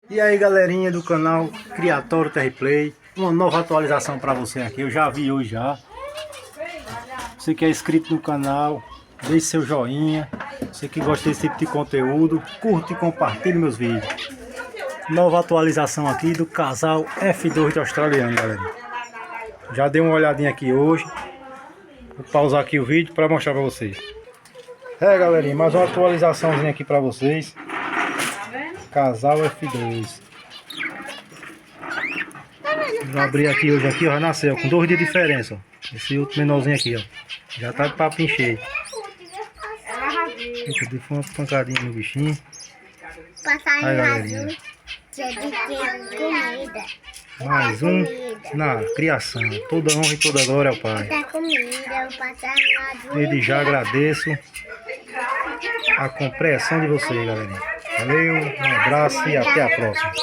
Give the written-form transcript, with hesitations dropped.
E aí galerinha do canal Criatório Terriplay, uma nova atualização para você aqui, eu já vi hoje já. Você que é inscrito no canal, deixe seu joinha. Você que gosta desse tipo de conteúdo, curte e compartilhe meus vídeos. Nova atualização aqui do casal F2 de australiano, galera. Já dei uma olhadinha aqui hoje. Vou pausar aqui o vídeo para mostrar para vocês. Galerinha, mais uma atualizaçãozinha aqui para vocês. Casal F2. Vou abrir aqui hoje aqui, ó, já nasceu com 2 dias de diferença, ó. Esse outro menorzinho aqui, ó, já tá de papo cheio. Aqui foi uma pancadinha no bichinho. Aí, galerinha. Mais um na criação. Toda honra e toda glória ao Pai. Desde já agradeço a compreensão de vocês, galerinha. Valeu, um abraço e até a próxima.